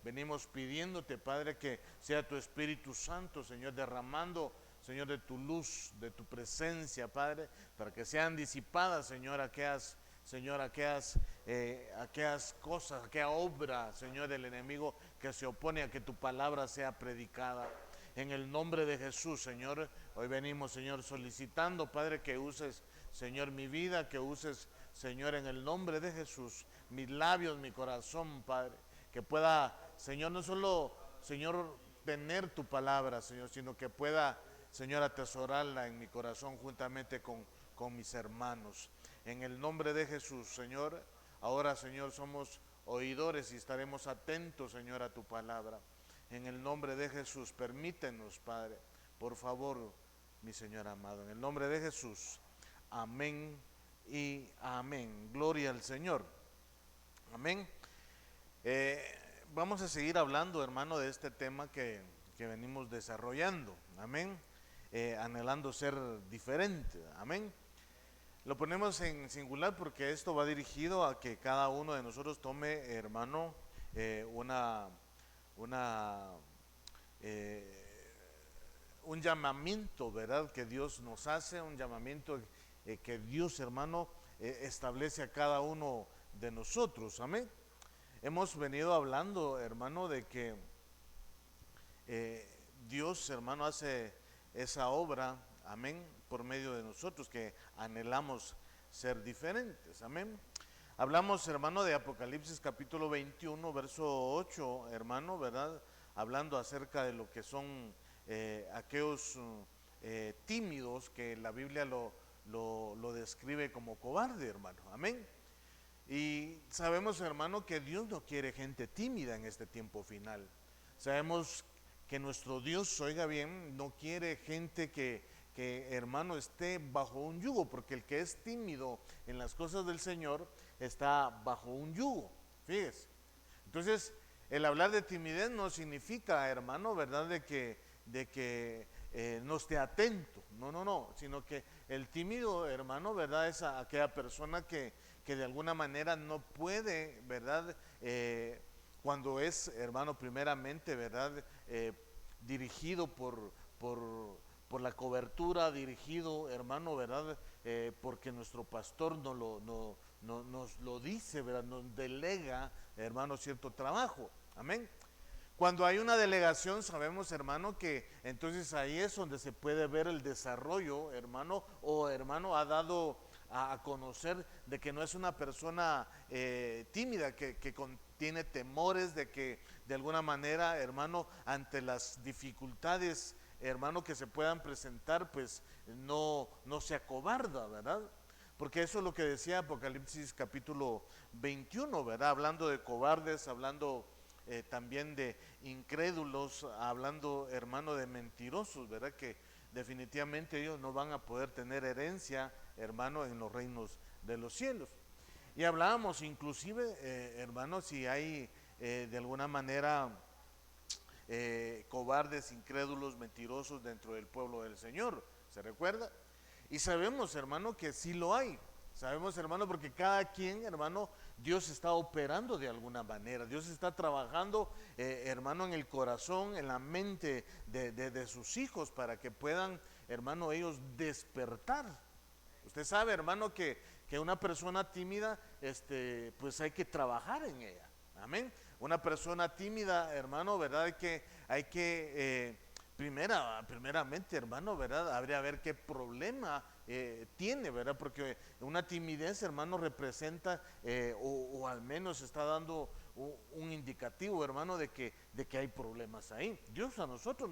venimos pidiéndote, Padre, que sea tu Espíritu Santo, Señor, derramando, Señor, de tu luz, de tu presencia, Padre, para que sean disipadas, Señor, aquellas cosas, aquella obra, Señor, del enemigo que se opone a que tu palabra sea predicada. En el nombre de Jesús, Señor, hoy venimos, Señor, solicitando, Padre, que uses, Señor, mi vida, que uses, Señor, en el nombre de Jesús, mis labios, mi corazón, Padre, que pueda, Señor, no solo, Señor, tener tu palabra, Señor, sino que pueda, Señor, atesorarla en mi corazón juntamente con mis hermanos. En el nombre de Jesús, Señor, ahora, Señor, somos oidores y estaremos atentos, Señor, a tu palabra. En el nombre de Jesús, permítenos, Padre, por favor, mi Señor amado, en el nombre de Jesús, amén y amén. Gloria al Señor. Amén. Vamos a seguir hablando, hermano, de este tema que venimos desarrollando. Amén. Anhelando ser diferente. Amén. Lo ponemos en singular porque esto va dirigido a que cada uno de nosotros tome, hermano, una un llamamiento, ¿verdad? Que Dios nos hace, un llamamiento que Dios, hermano, establece a cada uno de nosotros. Amén. Hemos venido hablando, hermano, de que Dios, hermano, hace esa obra, amén, por medio de nosotros que anhelamos ser diferentes. Amén. Hablamos, hermano, de Apocalipsis capítulo 21, verso 8, hermano, ¿verdad? Hablando acerca de lo que son aquellos tímidos que la Biblia lo describe como cobarde, hermano. Amén. Y sabemos, hermano, que Dios no quiere gente tímida en este tiempo final. Sabemos que nuestro Dios, oiga bien, no quiere gente que, hermano, esté bajo un yugo, porque el que es tímido en las cosas del Señor está bajo un yugo. Fíjese. Entonces, el hablar de timidez no significa, hermano, ¿verdad?, de que no esté atento. No, no, no, sino que el tímido, hermano, ¿verdad?, es aquella persona que de alguna manera no puede, ¿verdad?, cuando es, hermano, primeramente, ¿verdad?, dirigido por la cobertura, dirigido, hermano, ¿verdad?, porque nuestro pastor nos lo dice, ¿verdad?, nos delega, hermano, cierto trabajo. Amén. Cuando hay una delegación, sabemos, hermano, que entonces ahí es donde se puede ver el desarrollo, hermano, o hermano ha dado a conocer de que no es una persona tímida, que tiene temores de que de alguna manera, hermano, ante las dificultades, hermano, que se puedan presentar, pues no se acobarda, ¿verdad? Porque eso es lo que decía Apocalipsis capítulo 21, ¿verdad? Hablando de cobardes, hablando también de incrédulos, hablando, hermano, de mentirosos, ¿verdad? Que definitivamente ellos no van a poder tener herencia, hermano, en los reinos de los cielos. Y hablábamos inclusive, hermano, si hay de alguna manera cobardes, incrédulos, mentirosos dentro del pueblo del Señor, ¿se recuerda? Y sabemos, hermano, que sí lo hay. Sabemos, hermano, porque cada quien, hermano, Dios está operando de alguna manera. Dios está trabajando, hermano, en el corazón, en la mente de sus hijos para que puedan, hermano, ellos despertar. Usted sabe, hermano, que una persona tímida, pues hay que trabajar en ella. Amén. Una persona tímida, hermano, ¿verdad? Hay que primeramente, hermano, ¿verdad? Habría a ver qué problema tiene, ¿verdad? Porque una timidez, hermano, representa o al menos está dando un indicativo, hermano, de que hay problemas ahí. Dios a nosotros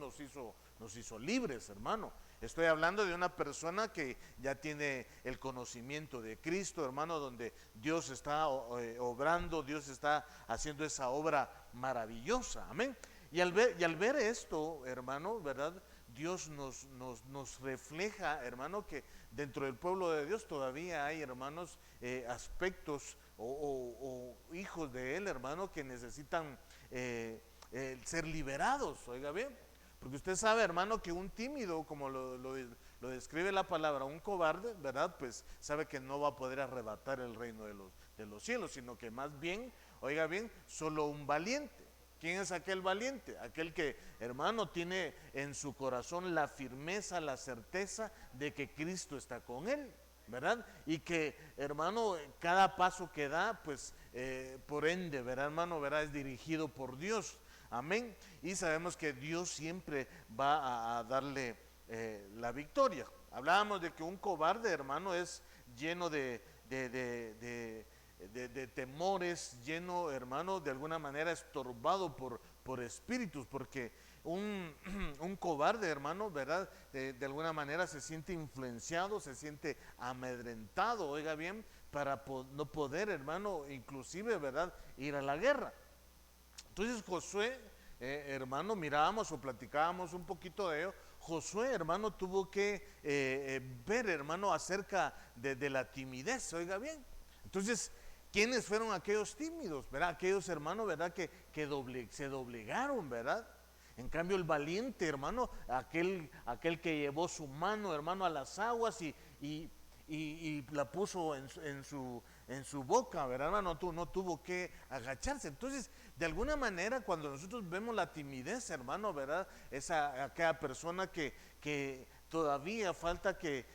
nos hizo libres, hermano. Estoy hablando de una persona que ya tiene el conocimiento de Cristo, hermano, donde Dios está obrando, Dios está haciendo esa obra maravillosa. Amén. Y al ver esto, hermano, ¿verdad? Dios nos refleja, hermano, que dentro del pueblo de Dios todavía hay, hermanos, aspectos o hijos de Él, hermano, que necesitan ser liberados, oiga bien. Porque usted sabe, hermano, que un tímido, como lo describe la palabra, un cobarde, ¿verdad? Pues sabe que no va a poder arrebatar el reino de los cielos, sino que más bien, oiga bien, solo un valiente. ¿Quién es aquel valiente? Aquel que, hermano, tiene en su corazón la firmeza, la certeza de que Cristo está con él, ¿verdad? Y que, hermano, cada paso que da, pues, por ende, ¿verdad, hermano? ¿Verdad? Es dirigido por Dios. Amén. Y sabemos que Dios siempre va a darle la victoria. Hablábamos de que un cobarde, hermano, es lleno de temores, lleno, hermano, de alguna manera estorbado por espíritus, porque un cobarde, hermano, ¿verdad? De alguna manera se siente influenciado, se siente amedrentado, oiga bien, para no poder, hermano, inclusive, ¿verdad?, ir a la guerra. Entonces Josué, hermano, mirábamos o platicábamos un poquito de ello. Josué, hermano, tuvo que ver, hermano, acerca de la timidez, oiga bien. Entonces, ¿quiénes fueron aquellos tímidos? ¿Verdad? Aquellos, hermanos, ¿verdad? Que se doblegaron, ¿verdad? En cambio, el valiente, hermano, aquel que llevó su mano, hermano, a las aguas y la puso en su boca, ¿verdad, hermano? No tuvo que agacharse. Entonces, de alguna manera, cuando nosotros vemos la timidez, hermano, ¿verdad? Aquella persona que todavía falta que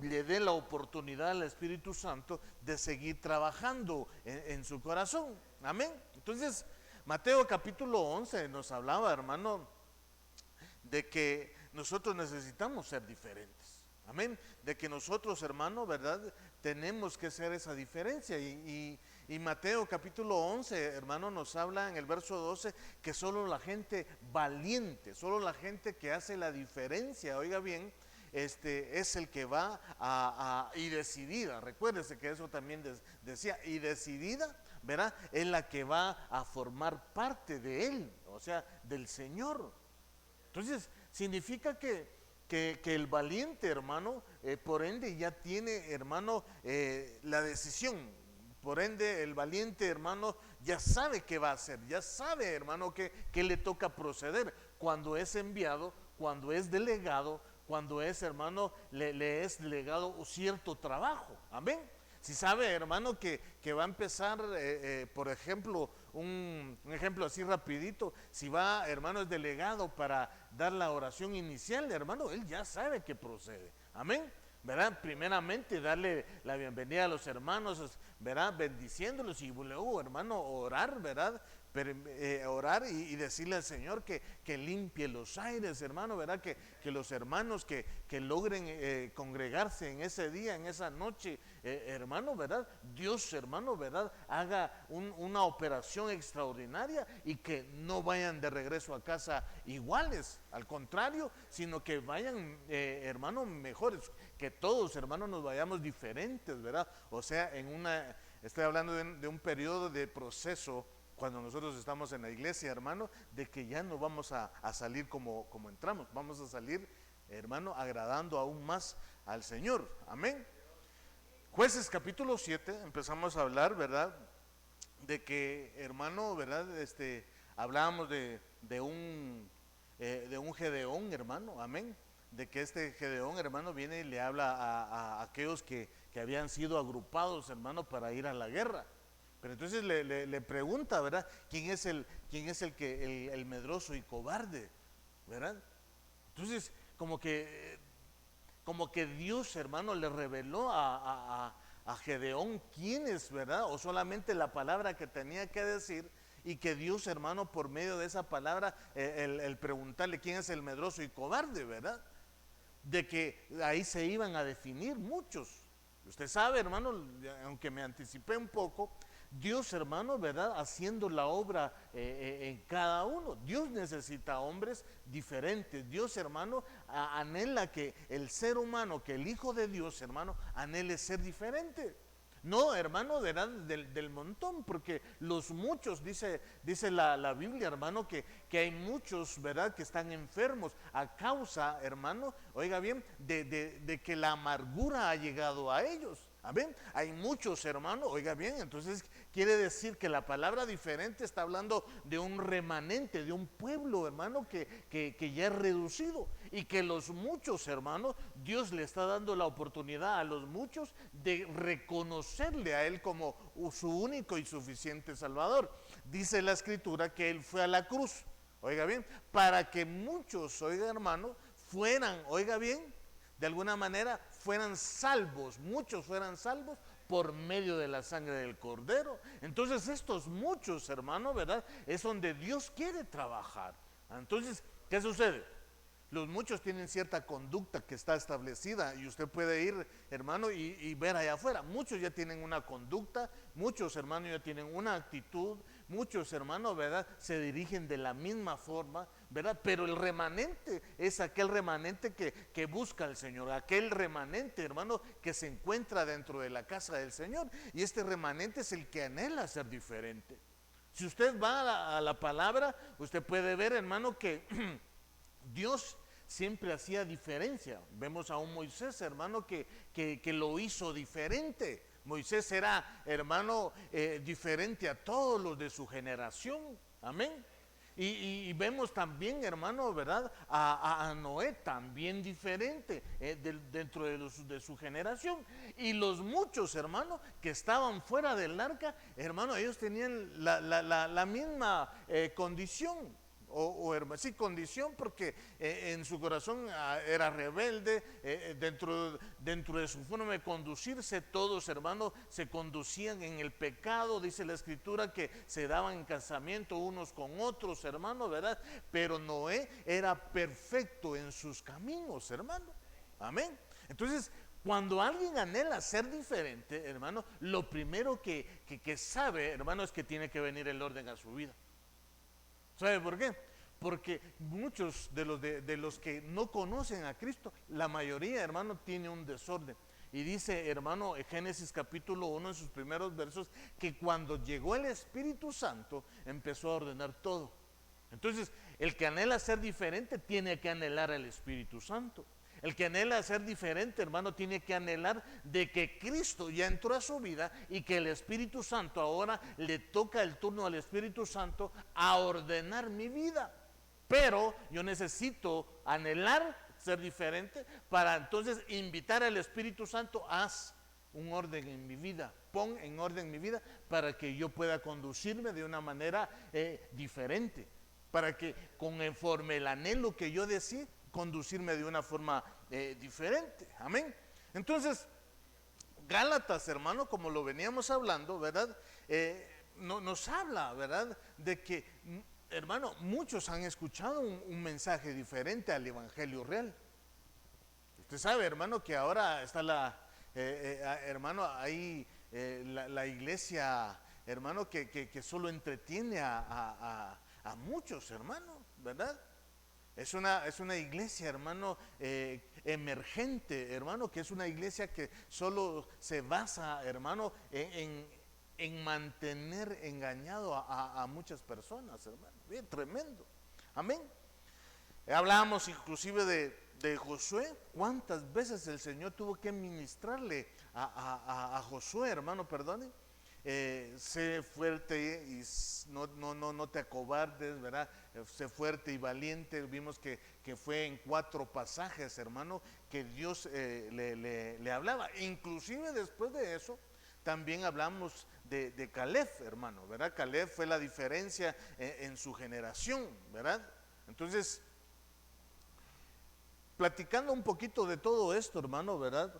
le dé la oportunidad al Espíritu Santo de seguir trabajando en su corazón. Amén. Entonces, Mateo capítulo 11 nos hablaba, hermano, de que nosotros necesitamos ser diferentes. Amén. De que nosotros, hermano, ¿verdad? Tenemos que ser esa diferencia. Y Mateo capítulo 11, hermano, nos habla en el verso 12 que solo la gente valiente, solo la gente que hace la diferencia, oiga bien, es el que va y decidida. Recuérdese que eso también decía, y decidida, ¿verdad? Es la que va a formar parte de él, o sea, del Señor. Entonces, significa que el valiente, hermano, por ende ya tiene, hermano, la decisión. Por ende, el valiente, hermano, ya sabe qué va a hacer, ya sabe, hermano, que le toca proceder cuando es enviado, cuando es delegado, cuando es, hermano, le es delegado cierto trabajo. Amén. Si sabe, hermano, que va a empezar, por ejemplo, un ejemplo así rapidito, si va, hermano, es delegado para dar la oración inicial, hermano, él ya sabe que procede. Amén. ¿Verdad? Primeramente darle la bienvenida a los hermanos, ¿verdad? Bendiciéndolos y luego, hermano, orar, ¿verdad? Orar y decirle al Señor que limpie los aires, hermano, ¿verdad? Que los hermanos que logren congregarse en ese día, en esa noche, hermano, ¿verdad? Dios, hermano, ¿verdad? Haga una operación extraordinaria y que no vayan de regreso a casa iguales, al contrario, sino que vayan, hermano, mejores, que todos, hermanos, nos vayamos diferentes, ¿verdad? O sea, estoy hablando de un periodo de proceso cuando nosotros estamos en la iglesia, hermano, de que ya no vamos a salir como entramos, vamos a salir, hermano, agradando aún más al Señor. Amén. Jueces capítulo 7, empezamos a hablar, ¿verdad? De que, hermano, ¿verdad? Hablábamos de un Gedeón, hermano, amén. De que este Gedeón, hermano, viene y le habla a aquellos que habían sido agrupados, hermano, para ir a la guerra. Pero entonces le pregunta, ¿verdad? ¿Quién es el medroso y cobarde? ¿Verdad? Entonces, como que Dios, hermano, le reveló a Gedeón quién es, ¿verdad? O solamente la palabra que tenía que decir, y que Dios, hermano, por medio de esa palabra, el preguntarle quién es el medroso y cobarde, ¿verdad? De que ahí se iban a definir muchos. Usted sabe, hermano, aunque me anticipé un poco, Dios, hermano, ¿verdad? Haciendo la obra en cada uno. Dios necesita hombres diferentes. Dios, hermano, anhela que el ser humano, que el Hijo de Dios, hermano, anhele ser diferente. No, hermano, del montón, porque los muchos, dice la Biblia, hermano, que hay muchos, ¿verdad?, que están enfermos a causa, hermano, oiga bien, de que la amargura ha llegado a ellos. Amén. Hay muchos, hermanos, oiga bien, entonces quiere decir que la palabra diferente está hablando de un remanente, de un pueblo, hermano, que ya es reducido, y que los muchos, hermanos, Dios le está dando la oportunidad a los muchos de reconocerle a Él como su único y suficiente Salvador, dice la escritura que Él fue a la cruz, oiga bien, para que muchos, oiga hermano, fueran, oiga bien, de alguna manera fueran salvos, muchos fueran salvos por medio de la sangre del Cordero. Entonces estos muchos, hermano, ¿verdad? Es donde Dios quiere trabajar. Entonces, ¿qué sucede? Los muchos tienen cierta conducta que está establecida y usted puede ir, hermano, y ver allá afuera. Muchos ya tienen una conducta, muchos, hermanos, ya tienen una actitud, muchos, hermanos, ¿verdad? Se dirigen de la misma forma, ¿verdad? Pero el remanente es aquel remanente que busca al Señor, aquel remanente, hermano, que se encuentra dentro de la casa del Señor. Y este remanente es el que anhela ser diferente. Si usted va a la palabra, usted puede ver, hermano, que Dios siempre hacía diferencia. Vemos a un Moisés, hermano, que lo hizo diferente. Moisés era, hermano, diferente a todos los de su generación. Amén. Y vemos también, hermano, ¿verdad? A Noé también diferente dentro de su generación. Y los muchos, hermano, que estaban fuera del arca, hermano, ellos tenían la misma condición. Sí, condición, porque en su corazón era rebelde, dentro de su forma de conducirse, todos, hermanos, se conducían en el pecado. Dice la escritura que se daban en casamiento unos con otros, hermanos, ¿verdad? Pero Noé era perfecto en sus caminos, hermano. Amén. Entonces, cuando alguien anhela ser diferente, hermano, lo primero que sabe, hermano, es que tiene que venir el orden a su vida. ¿Sabe por qué? Porque muchos de los que no conocen a Cristo, la mayoría, hermano, tiene un desorden. Y dice, hermano, Génesis capítulo 1 en sus primeros versos, que cuando llegó el Espíritu Santo, empezó a ordenar todo. Entonces, el que anhela ser diferente tiene que anhelar al Espíritu Santo. El que anhela ser diferente, hermano, tiene que anhelar de que Cristo ya entró a su vida y que el Espíritu Santo ahora le toca el turno al Espíritu Santo a ordenar mi vida. Pero yo necesito anhelar ser diferente para entonces invitar al Espíritu Santo, haz un orden en mi vida, pon en orden mi vida para que yo pueda conducirme de una manera diferente, para que conforme el anhelo que yo decía, conducirme de una forma diferente. Amén. Entonces, Gálatas, hermano, como lo veníamos hablando, ¿verdad? Nos habla, ¿verdad? De que, hermano, muchos han escuchado un mensaje diferente al evangelio real. Usted sabe, hermano, que ahora está hermano, ahí la iglesia, hermano, que solo entretiene a muchos, hermano, ¿verdad? Es una iglesia, hermano, emergente, hermano, que es una iglesia que solo se basa, hermano, en mantener engañado a muchas personas, hermano. Bien, tremendo. Amén. Hablábamos inclusive de Josué. ¿Cuántas veces el Señor tuvo que ministrarle a Josué, hermano, perdone? Sé fuerte y no te acobardes, ¿verdad? Sé fuerte y valiente. Vimos que fue en 4 pasajes, hermano, que Dios le hablaba. Inclusive después de eso, también hablamos de Caleb, hermano, ¿verdad? Caleb fue la diferencia en su generación, ¿verdad? Entonces, platicando un poquito de todo esto, hermano, ¿verdad?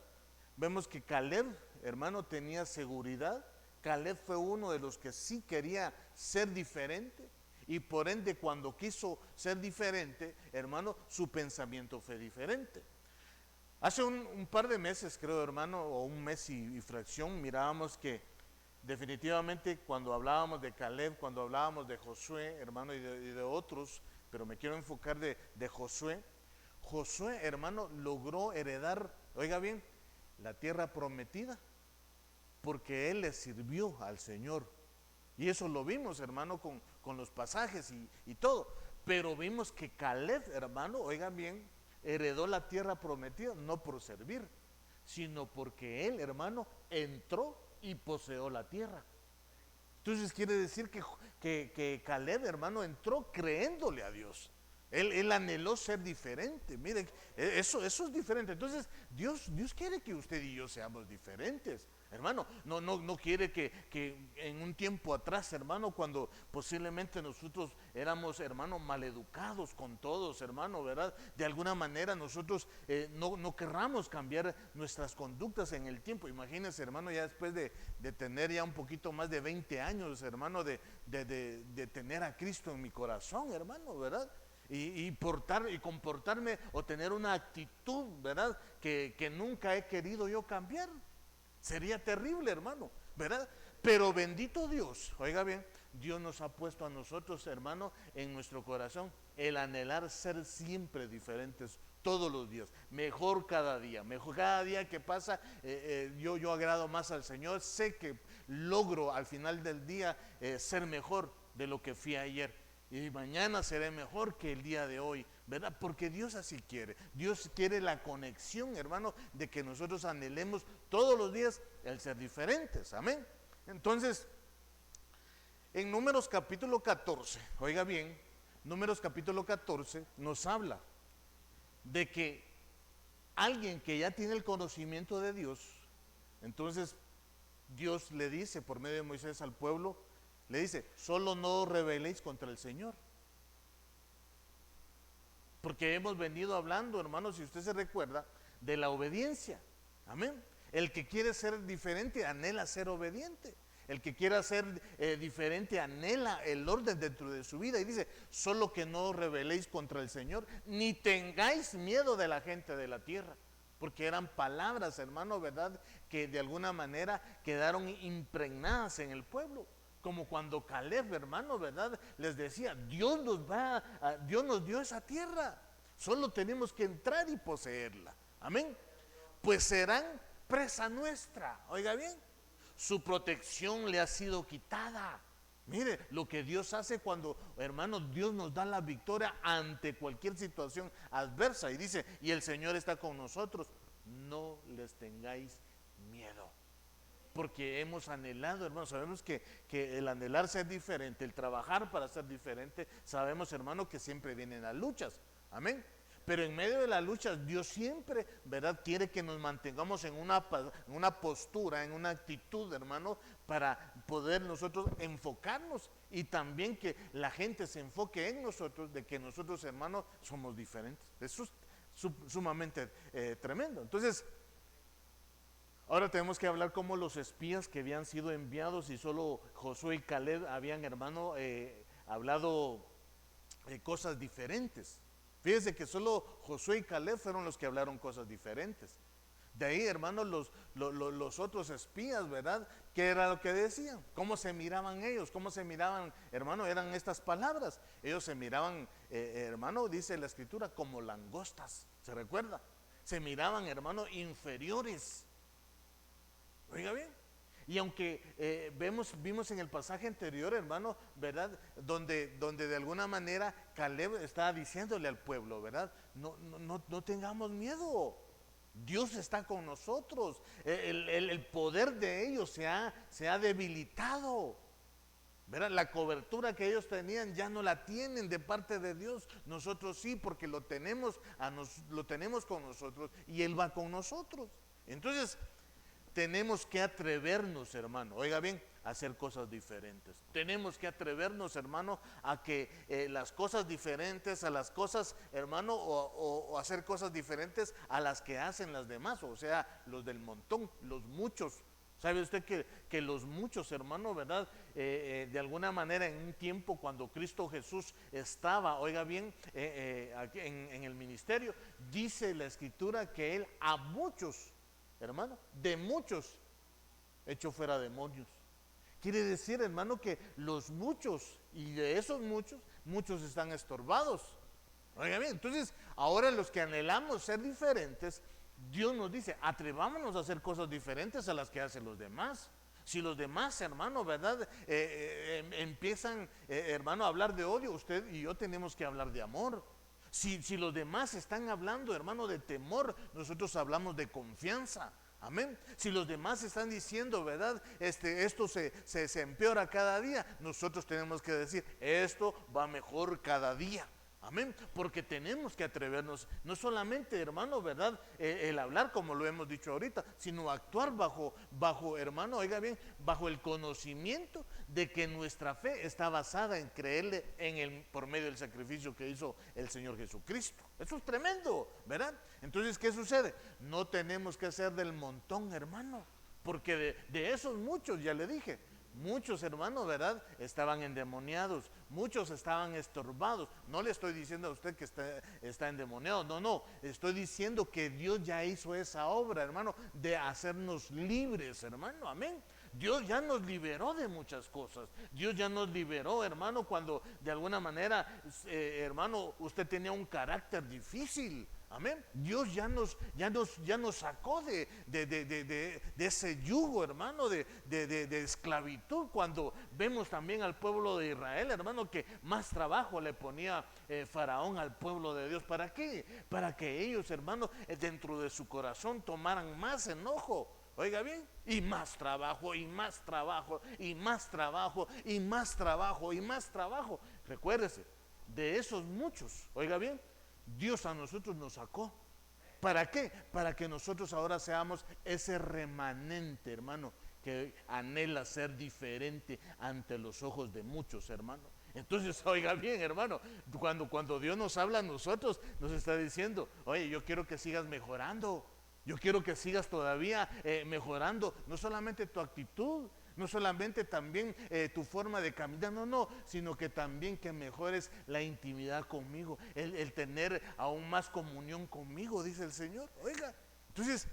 Vemos que Caleb, hermano, tenía seguridad. Caleb fue uno de los que sí quería ser diferente y por ende cuando quiso ser diferente, hermano, su pensamiento fue diferente. Hace un par de meses, creo, hermano, o un mes y fracción, mirábamos que definitivamente cuando hablábamos de Caleb, cuando hablábamos de Josué, hermano, y de otros, pero me quiero enfocar de Josué. Josué, hermano, logró heredar, oiga bien, la tierra prometida, porque él le sirvió al Señor. Y eso lo vimos, hermano, con los pasajes y todo. Pero vimos que Caleb, hermano, oigan bien, heredó la tierra prometida no por servir, sino porque él, hermano, entró y poseó la tierra. Entonces quiere decir que Caleb, hermano, entró creyéndole a Dios. Él anheló ser diferente. Miren, eso es diferente. Entonces Dios quiere que usted y yo seamos diferentes. Hermano, no quiere que en un tiempo atrás, hermano, cuando posiblemente nosotros éramos, hermano, maleducados con todos, hermano, ¿verdad? De alguna manera nosotros no querramos cambiar nuestras conductas en el tiempo. Imagínense, hermano, ya después de tener ya un poquito más de 20 años, hermano, de tener a Cristo en mi corazón, hermano, ¿verdad? Y comportarme o tener una actitud, ¿verdad? Que nunca he querido yo cambiar. Sería terrible, hermano, ¿verdad? Pero bendito Dios, oiga bien, Dios nos ha puesto a nosotros, hermano, en nuestro corazón el anhelar ser siempre diferentes todos los días, mejor cada día que pasa, yo agrado más al Señor, sé que logro al final del día ser mejor de lo que fui ayer. Y mañana seré mejor que el día de hoy, ¿verdad? Porque Dios así quiere. Dios quiere la conexión, hermano, de que nosotros anhelemos todos los días el ser diferentes. Amén. Entonces, en Números capítulo 14, oiga bien, Números capítulo 14 nos habla de que alguien que ya tiene el conocimiento de Dios, entonces Dios le dice por medio de Moisés al pueblo, le dice, solo no os rebeléis contra el Señor. Porque hemos venido hablando, hermanos, si usted se recuerda, de la obediencia. Amén. El que quiere ser diferente anhela ser obediente. El que quiera ser diferente anhela el orden dentro de su vida. Y dice, solo que no os rebeléis contra el Señor, ni tengáis miedo de la gente de la tierra. Porque eran palabras, hermano, ¿verdad? Que de alguna manera quedaron impregnadas en el pueblo. Como cuando Caleb, hermano, ¿verdad? Les decía, Dios nos dio esa tierra, solo tenemos que entrar y poseerla. Amén. Pues serán presa nuestra. Oiga bien, su protección le ha sido quitada. Mire lo que Dios hace cuando, hermano, Dios nos da la victoria ante cualquier situación adversa. Y dice, y el Señor está con nosotros. No les tengáis miedo. Porque hemos anhelado, hermano, sabemos que el anhelar ser diferente, el trabajar para ser diferente, sabemos, hermano, que siempre vienen las luchas, amén. Pero en medio de las luchas, Dios siempre, ¿verdad?, quiere que nos mantengamos en una postura, en una actitud, hermano, para poder nosotros enfocarnos y también que la gente se enfoque en nosotros, de que nosotros, hermano, somos diferentes. Eso es sumamente tremendo. Entonces, ahora tenemos que hablar como los espías que habían sido enviados y solo Josué y Caleb habían, hermano, hablado cosas diferentes. Fíjense que solo Josué y Caleb fueron los que hablaron cosas diferentes. De ahí, hermano, los otros espías, ¿verdad? ¿Qué era lo que decían? ¿Cómo se miraban ellos? ¿Cómo se miraban, hermano? Eran estas palabras. Ellos se miraban, hermano, dice la escritura, como langostas. ¿Se recuerda? Se miraban, hermano, inferiores. Oiga bien, y aunque vimos en el pasaje anterior, hermano, ¿verdad? Donde de alguna manera Caleb estaba diciéndole al pueblo, ¿verdad? No tengamos miedo, Dios está con nosotros, el poder de ellos se ha debilitado, ¿verdad? La cobertura que ellos tenían ya no la tienen de parte de Dios, nosotros sí, porque lo tenemos con nosotros y Él va con nosotros. Entonces, tenemos que atrevernos, hermano, oiga bien, a hacer cosas diferentes. Tenemos que atrevernos, hermano, a que las cosas diferentes, a las cosas, hermano, o hacer cosas diferentes a las que hacen las demás, o sea, los del montón, los muchos. ¿Sabe usted que los muchos, hermano, verdad? De alguna manera en un tiempo cuando Cristo Jesús estaba, oiga bien, aquí en el ministerio, dice la escritura que Él a muchos, hermano, de muchos echó fuera demonios. Quiere decir, hermano, que los muchos, y de esos muchos están estorbados. Oiga bien, entonces ahora los que anhelamos ser diferentes, Dios nos dice, atrevámonos a hacer cosas diferentes a las que hacen los demás. Si los demás, hermano, ¿verdad? Empiezan, hermano, a hablar de odio, usted y yo tenemos que hablar de amor. Si los demás están hablando, hermano, de temor, nosotros hablamos de confianza. Amén. Si los demás están diciendo, ¿verdad? Esto se empeora cada día, nosotros tenemos que decir, esto va mejor cada día. Amén, porque tenemos que atrevernos, no solamente, hermano, ¿verdad? El hablar como lo hemos dicho ahorita, sino actuar bajo, hermano, oiga bien, bajo el conocimiento de que nuestra fe está basada en creerle por medio del sacrificio que hizo el Señor Jesucristo. Eso es tremendo, ¿verdad? Entonces, ¿qué sucede? No tenemos que ser del montón, hermano, porque de esos muchos, ya le dije, muchos hermanos, ¿verdad? Estaban endemoniados, muchos estaban estorbados. No le estoy diciendo a usted que está endemoniado, no, estoy diciendo que Dios ya hizo esa obra, hermano, de hacernos libres, hermano, amén. Dios ya nos liberó de muchas cosas. Dios ya nos liberó, hermano, cuando de alguna manera, hermano, usted tenía un carácter difícil. Amén. Dios ya nos sacó de ese yugo, hermano, de esclavitud. Cuando vemos también al pueblo de Israel, hermano, que más trabajo le ponía Faraón al pueblo de Dios. ¿Para qué? Para que ellos, hermano, dentro de su corazón tomaran más enojo. Oiga bien, y más trabajo, y más trabajo, y más trabajo, y más trabajo, y más trabajo. Recuérdese, de esos muchos, oiga bien, Dios a nosotros nos sacó. ¿Para qué? Para que nosotros ahora seamos ese remanente, hermano, que anhela ser diferente ante los ojos de muchos, hermano. Entonces, oiga bien, hermano, cuando Dios nos habla a nosotros, nos está diciendo, oye, yo quiero que sigas mejorando. Yo quiero que sigas todavía mejorando, no solamente tu actitud, no solamente también tu forma de caminar, no, sino que también que mejores la intimidad conmigo, el tener aún más comunión conmigo, dice el Señor. Oiga, entonces,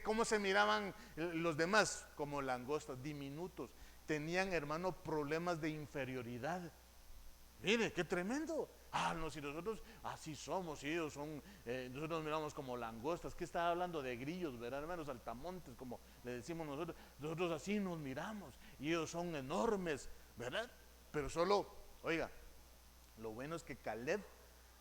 ¿cómo se miraban los demás? Como langostas, diminutos. Tenían, hermano, problemas de inferioridad. Mire, qué tremendo. No, si nosotros así somos, y ellos son, nosotros nos miramos como langostas. ¿Qué está hablando de grillos, verdad, hermanos? Saltamontes, como le decimos nosotros. Nosotros así nos miramos, y ellos son enormes, ¿verdad? Pero solo, oiga, lo bueno es que Caleb,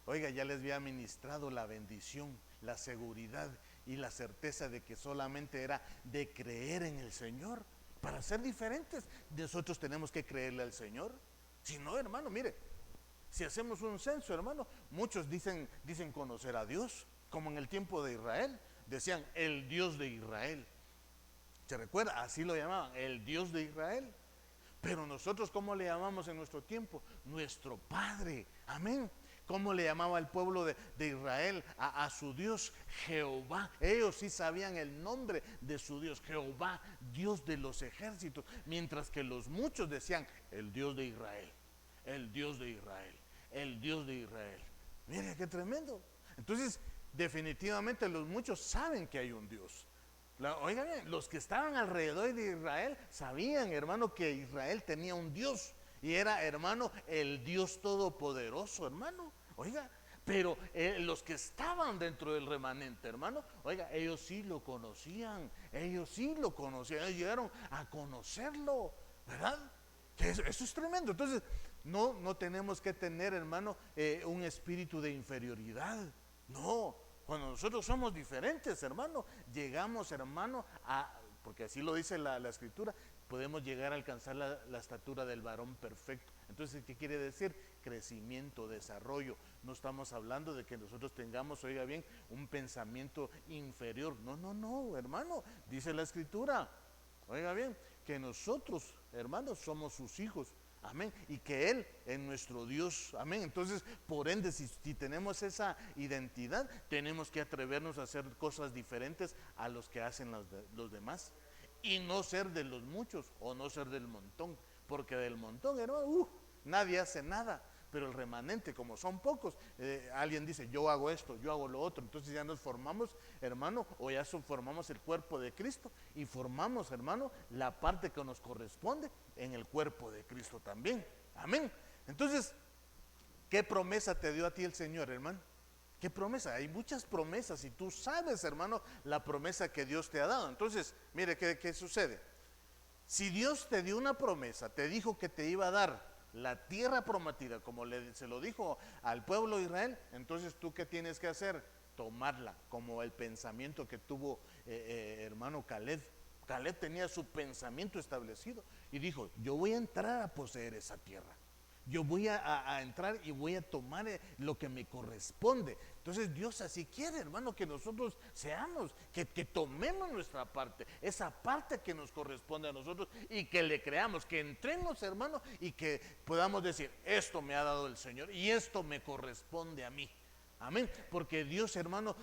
oiga, ya les había ministrado la bendición, la seguridad y la certeza de que solamente era de creer en el Señor. Para ser diferentes, nosotros tenemos que creerle al Señor. Si no, hermano, mire, si hacemos un censo, hermano, muchos dicen conocer a Dios, como en el tiempo de Israel, decían el Dios de Israel. ¿Se recuerda? Así lo llamaban, el Dios de Israel. Pero nosotros, ¿cómo le llamamos en nuestro tiempo? Nuestro Padre. Amén. ¿Cómo le llamaba el pueblo de Israel a su Dios? Jehová. Ellos sí sabían el nombre de su Dios, Jehová, Dios de los ejércitos. Mientras que los muchos decían, el Dios de Israel, el Dios de Israel, el Dios de Israel. Mire qué tremendo. Entonces, definitivamente los muchos saben que hay un Dios. Oigan bien, los que estaban alrededor de Israel sabían, hermano, que Israel tenía un Dios. Y era, hermano, el Dios todopoderoso, hermano. Oiga, pero los que estaban dentro del remanente, hermano, oiga, ellos sí lo conocían. Ellos llegaron a conocerlo, ¿verdad? Que eso es tremendo. Entonces, no tenemos que tener, hermano, un espíritu de inferioridad. No, cuando nosotros somos diferentes, hermano, llegamos, hermano, porque así lo dice la Escritura, podemos llegar a alcanzar la estatura del varón perfecto. Entonces, ¿qué quiere decir? Crecimiento, desarrollo. No estamos hablando de que nosotros tengamos, oiga bien, un pensamiento inferior. No, hermano, dice la Escritura, oiga bien, que nosotros, hermanos, somos sus hijos. Amén. Y que Él es nuestro Dios. Amén. Entonces, por ende, si tenemos esa identidad, tenemos que atrevernos a hacer cosas diferentes a los que hacen los demás. Y no ser de los muchos o no ser del montón. Porque del montón, hermano, nadie hace nada. Pero el remanente, como son pocos, alguien dice, yo hago esto, yo hago lo otro. Entonces ya nos formamos, hermano, o ya formamos el cuerpo de Cristo y formamos, hermano, la parte que nos corresponde en el cuerpo de Cristo también. Amén. Entonces, ¿qué promesa te dio a ti el Señor, hermano? ¿Qué promesa? Hay muchas promesas y tú sabes, hermano, la promesa que Dios te ha dado. Entonces, mire, ¿qué sucede? Si Dios te dio una promesa, te dijo que te iba a dar la tierra prometida, como se lo dijo al pueblo de Israel, entonces tú ¿qué tienes que hacer? Tomarla, como el pensamiento que tuvo hermano Caleb. Caleb tenía su pensamiento establecido y dijo, yo voy a entrar a poseer esa tierra. Yo voy a entrar y voy a tomar lo que me corresponde. Entonces Dios así quiere, hermano, que nosotros seamos, que tomemos nuestra parte, esa parte que nos corresponde a nosotros, y que le creamos, que entremos, hermano, y que podamos decir, esto me ha dado el Señor y esto me corresponde a mí. Amén, porque Dios, hermano,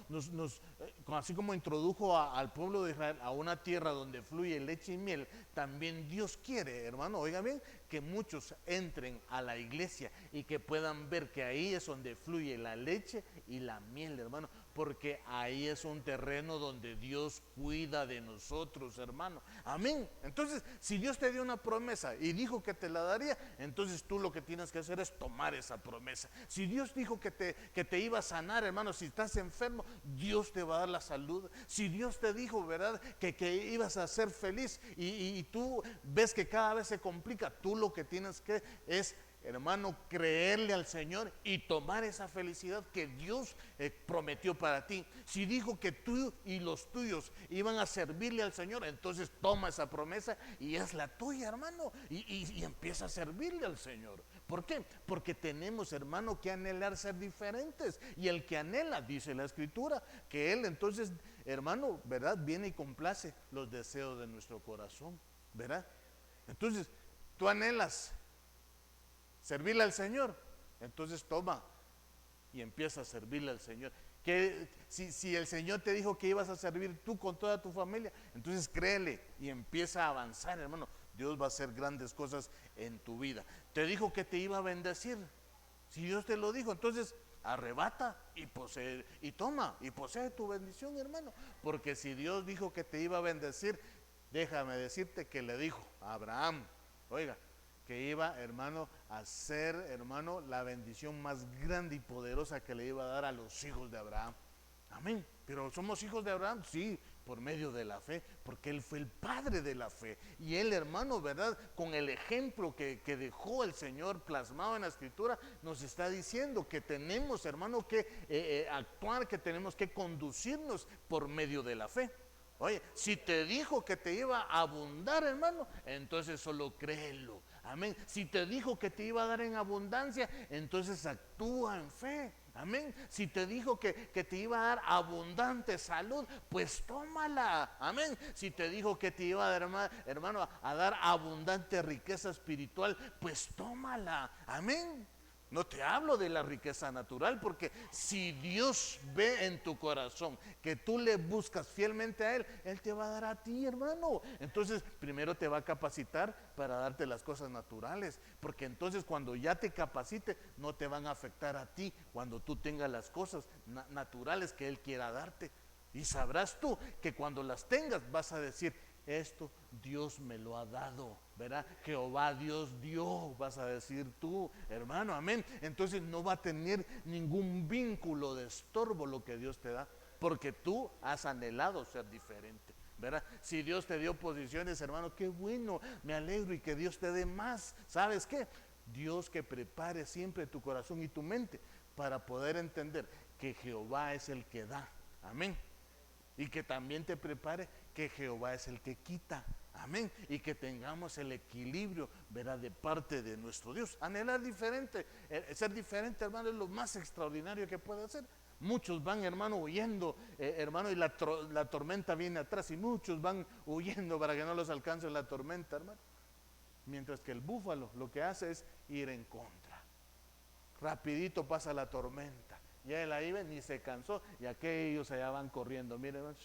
así como introdujo al pueblo de Israel a una tierra donde fluye leche y miel, también Dios quiere, hermano, oiga bien, que muchos entren a la iglesia y que puedan ver que ahí es donde fluye la leche y la miel, hermano, porque ahí es un terreno donde Dios cuida de nosotros, hermano. Amén. Entonces, si Dios te dio una promesa y dijo que te la daría, entonces tú lo que tienes que hacer es tomar esa promesa. Si Dios dijo que te iba a sanar, hermano, si estás enfermo, Dios te va a dar la salud. Si Dios te dijo, ¿verdad?, que ibas a ser feliz y tú ves que cada vez se complica, tú lo que tienes que es, hermano, creerle al Señor y tomar esa felicidad que Dios prometió para ti. Si dijo que tú y los tuyos iban a servirle al Señor, entonces toma esa promesa y es la tuya, hermano, y empieza a servirle al Señor. ¿Por qué? Porque tenemos, hermano, que anhelar ser diferentes, y el que anhela, dice la Escritura, que Él entonces, hermano, ¿verdad?, viene y complace los deseos de nuestro corazón, ¿verdad? Entonces, tú anhelas servirle al Señor, entonces toma y empieza a servirle al Señor. Que si el Señor te dijo que ibas a servir tú con toda tu familia, entonces créele y empieza a avanzar, hermano. Dios va a hacer grandes cosas en tu vida. Te dijo que te iba a bendecir. Si Dios te lo dijo, entonces arrebata y posee, y toma y posee tu bendición, hermano. Porque si Dios dijo que te iba a bendecir, déjame decirte que le dijo a Abraham, oiga, que iba, hermano, a ser, hermano, la bendición más grande y poderosa que le iba a dar a los hijos de Abraham. Amén. Pero somos hijos de Abraham, sí, por medio de la fe, porque él fue el padre de la fe. Y él, hermano, ¿verdad?, con el ejemplo que dejó el Señor plasmado en la Escritura, nos está diciendo que tenemos, hermano, que actuar, que tenemos que conducirnos por medio de la fe. Oye, si te dijo que te iba a abundar, hermano, entonces solo créelo. Amén. Si te dijo que te iba a dar en abundancia, entonces actúa en fe. Amén. Si te dijo que te iba a dar abundante salud, pues tómala. Amén. Si te dijo que te iba a dar, hermano, a dar abundante riqueza espiritual, pues tómala. Amén. No te hablo de la riqueza natural, porque si Dios ve en tu corazón que tú le buscas fielmente a Él, Él te va a dar a ti, hermano. Entonces, primero te va a capacitar para darte las cosas naturales, porque entonces cuando ya te capacite, no te van a afectar a ti cuando tú tengas las cosas naturales que Él quiera darte. Y sabrás tú que cuando las tengas vas a decir, esto Dios me lo ha dado, ¿verdad? Jehová Dios dio, vas a decir tú, hermano, amén. Entonces no va a tener ningún vínculo de estorbo lo que Dios te da, porque tú has anhelado ser diferente, ¿verdad? Si Dios te dio posiciones, hermano, qué bueno, me alegro, y que Dios te dé más. ¿Sabes qué? Dios que prepare siempre tu corazón y tu mente para poder entender que Jehová es el que da, amén. Y que también te prepare que Jehová es el que quita, amén. Y que tengamos el equilibrio, ¿verdad?, de parte de nuestro Dios. Anhelar diferente, ser diferente, hermano, es lo más extraordinario que puede hacer. Muchos van, hermano, huyendo, hermano, y la tormenta viene atrás, y muchos van huyendo para que no los alcance la tormenta, hermano. Mientras que el búfalo lo que hace es ir en contra. Rapidito pasa la tormenta. Ya él ahí ven, ni se cansó, y aquellos allá van corriendo, miren,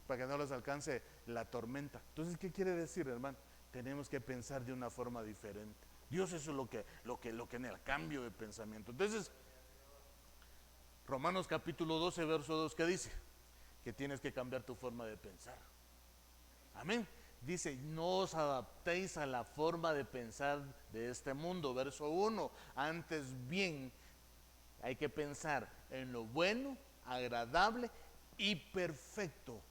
para que no los alcance la tormenta. Entonces, ¿qué quiere decir, hermano? Tenemos que pensar de una forma diferente. Dios, eso es lo que en el cambio de pensamiento. Entonces, Romanos capítulo 12, verso 2, ¿qué dice? Que tienes que cambiar tu forma de pensar. Amén. Dice, no os adaptéis a la forma de pensar de este mundo. Verso 1, antes bien hay que pensar en lo bueno, agradable y perfecto,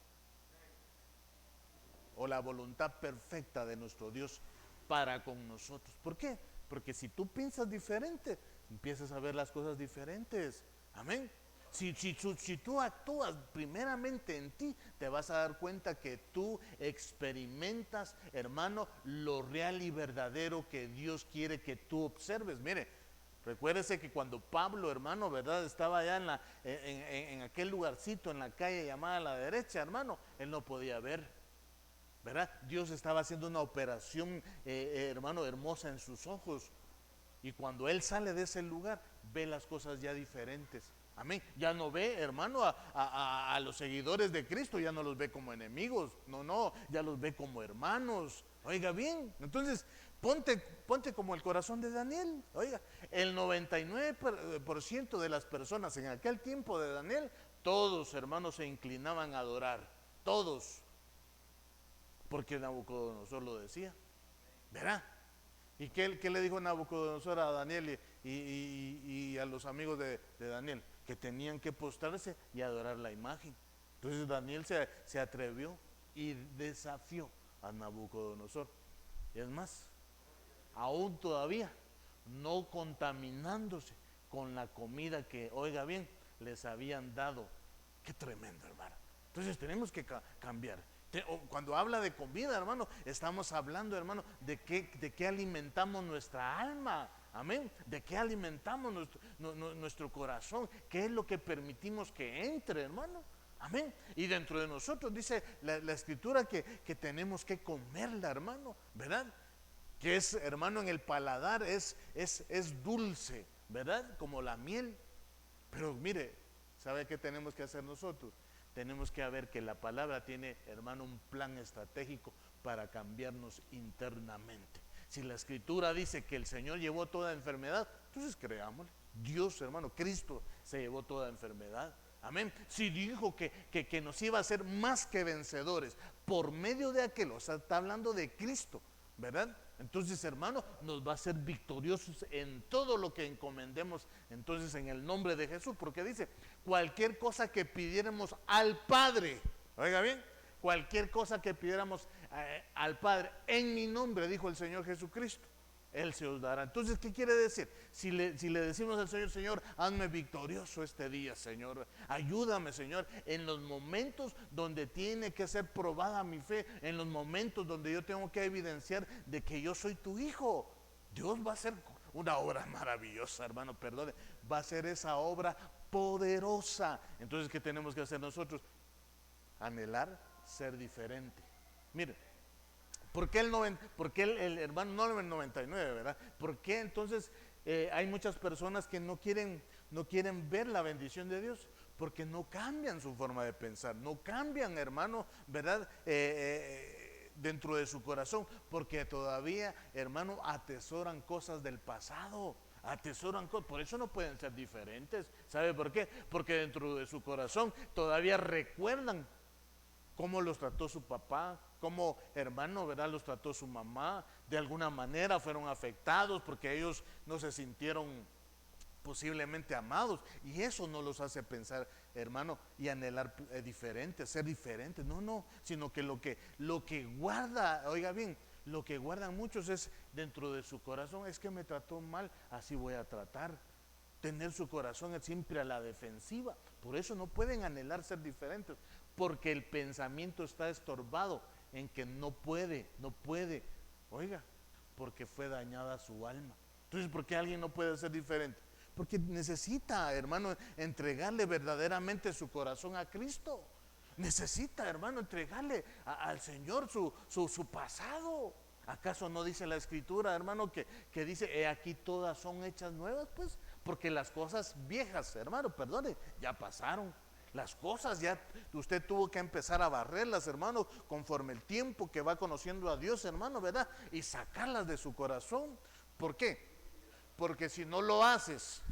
o la voluntad perfecta de nuestro Dios para con nosotros. ¿Por qué? Porque si tú piensas diferente, empiezas a ver las cosas diferentes. Amén. si tú actúas primeramente en ti, te vas a dar cuenta que tú experimentas, hermano, lo real y verdadero que Dios quiere que tú observes. Mire, recuérdese que cuando Pablo, hermano, ¿verdad?, estaba allá en aquel lugarcito en la calle llamada La Derecha, hermano, él no podía ver, ¿verdad? Dios estaba haciendo una operación, hermano, hermosa en sus ojos. Y cuando él sale de ese lugar, ve las cosas ya diferentes. Amén. Ya no ve, hermano, a los seguidores de Cristo, ya no los ve como enemigos. No, ya los ve como hermanos. Oiga bien, entonces ponte como el corazón de Daniel. Oiga, el 99% de las personas en aquel tiempo de Daniel, todos, hermanos, se inclinaban a adorar. Todos. Porque Nabucodonosor lo decía. ¿Verá? ¿Y qué le dijo Nabucodonosor a Daniel y a los amigos de Daniel? Que tenían que postrarse y adorar la imagen. Entonces Daniel se atrevió y desafió a Nabucodonosor. Y es más, aún todavía no contaminándose con la comida que, oiga bien, les habían dado. Qué tremendo, hermano. Entonces tenemos que cambiar. Cuando habla de comida, hermano, estamos hablando, hermano, de qué alimentamos nuestra alma. Amén. De qué alimentamos nuestro corazón. Qué es lo que permitimos que entre, hermano. Amén. Y dentro de nosotros dice la escritura que tenemos que comerla, hermano, ¿verdad? Que es, hermano, en el paladar es dulce, ¿verdad? Como la miel. Pero mire, ¿sabe qué tenemos que hacer nosotros? Tenemos que ver que la palabra tiene, hermano, un plan estratégico para cambiarnos internamente. Si la escritura dice que el Señor llevó toda enfermedad, entonces creámosle. Dios, hermano, Cristo se llevó toda enfermedad. Amén. Si dijo que nos iba a hacer más que vencedores por medio de aquel, o sea, está hablando de Cristo, ¿verdad? Entonces, hermano, nos va a hacer victoriosos en todo lo que encomendemos entonces en el nombre de Jesús, porque dice, cualquier cosa que pidiéramos al Padre, oiga bien, cualquier cosa que pidiéramos al Padre en mi nombre, dijo el Señor Jesucristo, Él se os dará. Entonces, ¿qué quiere decir? Si le decimos al Señor, Señor, hazme victorioso este día, Señor, ayúdame, Señor, en los momentos donde tiene que ser probada mi fe, en los momentos donde yo tengo que evidenciar de que yo soy tu hijo, Dios va a hacer una obra maravillosa, hermano, perdone, va a ser esa obra poderosa. Entonces, ¿qué tenemos que hacer nosotros? Anhelar ser diferente. Mire, ¿por qué el hermano no el 99, verdad? ¿Por qué entonces hay muchas personas que no quieren ver la bendición de Dios? Porque no cambian su forma de pensar, no cambian, hermano, ¿verdad? Dentro de su corazón, porque todavía, hermano, atesoran cosas del pasado. Atesoran cosas, por eso no pueden ser diferentes. ¿Sabe por qué? Porque dentro de su corazón todavía recuerdan cómo los trató su papá, cómo, hermano, ¿verdad?, los trató su mamá. De alguna manera fueron afectados porque ellos no se sintieron posiblemente amados, y eso no los hace pensar, hermano, y anhelar diferente, ser diferentes. No, sino que lo que guarda, oiga bien, lo que guardan muchos es dentro de su corazón, es que me trató mal, así voy a tratar. Tener su corazón siempre a la defensiva. Por eso no pueden anhelar ser diferentes, porque el pensamiento está estorbado en que no puede, oiga, porque fue dañada su alma. Entonces, ¿por qué alguien no puede ser diferente? Porque necesita, hermano, entregarle verdaderamente su corazón a Cristo. Necesita, hermano, entregarle al Señor su pasado. ¿Acaso no dice la escritura, hermano, que dice, he aquí todas son hechas nuevas? Pues, porque las cosas viejas, hermano, perdone, ya pasaron. Las cosas ya, usted tuvo que empezar a barrerlas, hermano, conforme el tiempo que va conociendo a Dios, hermano, ¿verdad? Y sacarlas de su corazón. ¿Por qué? Porque si no lo haces,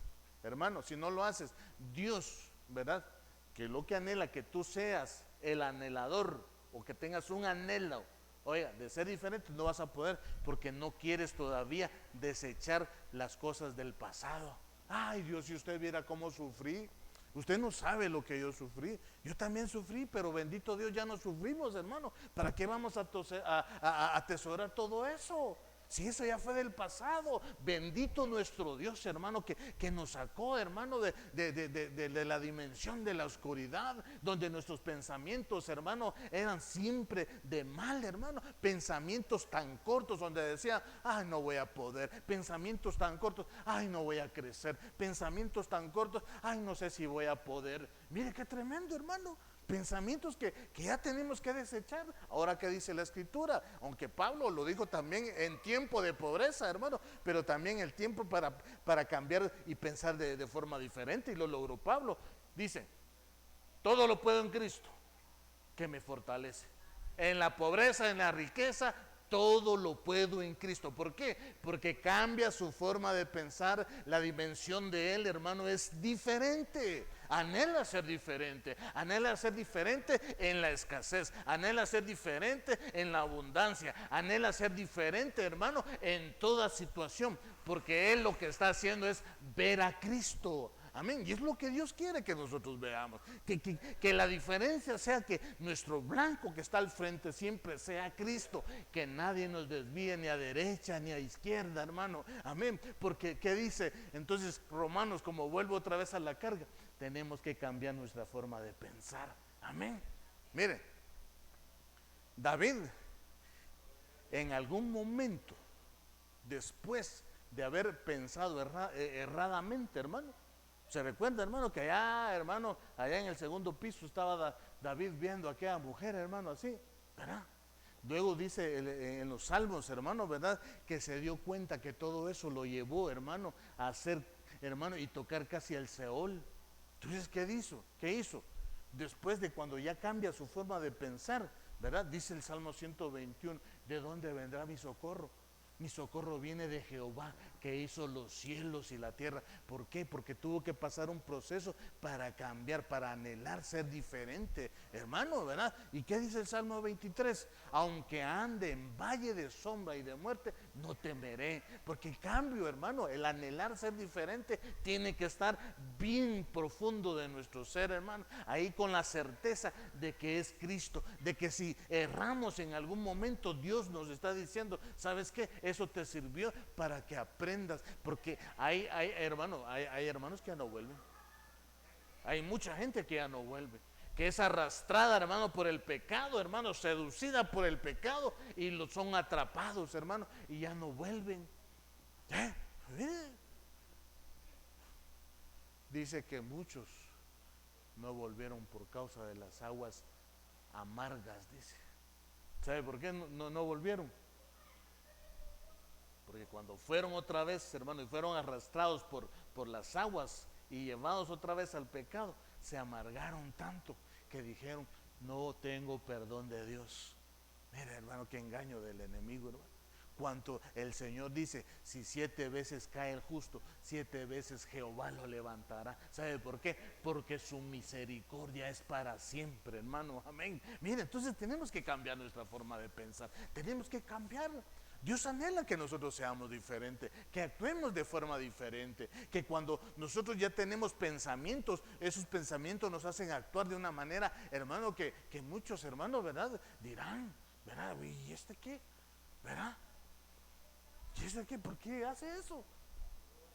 hermano, si no lo haces, Dios, ¿verdad?, que lo que anhela que tú seas el anhelador, o que tengas un anhelo, oiga, de ser diferente, no vas a poder, porque no quieres todavía desechar las cosas del pasado. Ay, Dios, si usted viera cómo sufrí. Usted no sabe lo que yo sufrí. Yo también sufrí, pero bendito Dios, ya no sufrimos, hermano. ¿Para qué vamos a atesorar todo eso? Si eso ya fue del pasado, bendito nuestro Dios, hermano, que nos sacó, hermano, de la dimensión de la oscuridad, donde nuestros pensamientos, hermano, eran siempre de mal, hermano. Pensamientos tan cortos, donde decía, ay, no voy a poder. Pensamientos tan cortos, ay, no voy a crecer. Pensamientos tan cortos, ay, no sé si voy a poder. Mire qué tremendo, hermano. Pensamientos que ya tenemos que desechar. Ahora, ¿qué dice la escritura? Aunque Pablo lo dijo también en tiempo de pobreza, hermano, pero también el tiempo para cambiar y pensar de forma diferente, y lo logró Pablo. Dice, todo lo puedo en Cristo que me fortalece. En la pobreza, en la riqueza, todo lo puedo en Cristo. ¿Por qué? Porque cambia su forma de pensar. La dimensión de él, hermano, es diferente. Anhela ser diferente. Anhela ser diferente en la escasez. Anhela ser diferente en la abundancia. Anhela ser diferente, hermano, en toda situación. Porque él lo que está haciendo es ver a Cristo. Amén. Y es lo que Dios quiere que nosotros veamos. Que la diferencia sea que nuestro blanco que está al frente siempre sea Cristo. Que nadie nos desvíe ni a derecha ni a izquierda, hermano. Amén. Porque, ¿qué dice? Entonces, Romanos, como vuelvo otra vez a la carga, tenemos que cambiar nuestra forma de pensar. Amén. Mire, David, en algún momento, después de haber pensado erradamente, hermano, ¿se recuerda, hermano, que allá, hermano, allá en el segundo piso estaba David viendo a aquella mujer, hermano, así, ¿verdad? Luego dice en los salmos, hermano, ¿verdad? Que se dio cuenta que todo eso lo llevó, hermano, a hacer, hermano, y tocar casi el Seol. Entonces, ¿qué hizo? ¿Qué hizo? Después de cuando ya cambia su forma de pensar, ¿verdad? Dice el Salmo 121, ¿de dónde vendrá mi socorro? Mi socorro viene de Jehová, que hizo los cielos y la tierra. ¿Por qué? Porque tuvo que pasar un proceso para cambiar, para anhelar ser diferente, hermano, ¿verdad? ¿Y qué dice el Salmo 23? Aunque ande en valle de sombra y de muerte, no temeré. Porque el cambio, hermano, el anhelar ser diferente tiene que estar bien profundo de nuestro ser, hermano. Ahí con la certeza de que es Cristo, de que si erramos en algún momento, Dios nos está diciendo, ¿sabes qué? Eso te sirvió para que aprendas. Porque hay hermanos que ya no vuelven. Hay mucha gente que ya no vuelve, que es arrastrada, hermano, por el pecado, hermano, seducida por el pecado, y son atrapados, hermano, y ya no vuelven. Dice que muchos no volvieron por causa de las aguas amargas, dice. ¿Sabe por qué no volvieron? Porque cuando fueron otra vez, hermano, y fueron arrastrados por las aguas y llevados otra vez al pecado, se amargaron tanto que dijeron, no tengo perdón de Dios. Mira, hermano, qué engaño del enemigo, hermano. Cuanto el Señor dice, si 7 veces cae el justo, 7 veces Jehová lo levantará. ¿Sabe por qué? Porque su misericordia es para siempre, hermano. Amén. Mire, entonces tenemos que cambiar nuestra forma de pensar. Tenemos que cambiar. Dios anhela que nosotros seamos diferentes, que actuemos de forma diferente, que cuando nosotros ya tenemos pensamientos, esos pensamientos nos hacen actuar de una manera, hermano, que muchos hermanos, ¿verdad? Dirán, ¿verdad? ¿Y este qué? ¿Verdad? ¿Y este qué? ¿Por qué hace eso?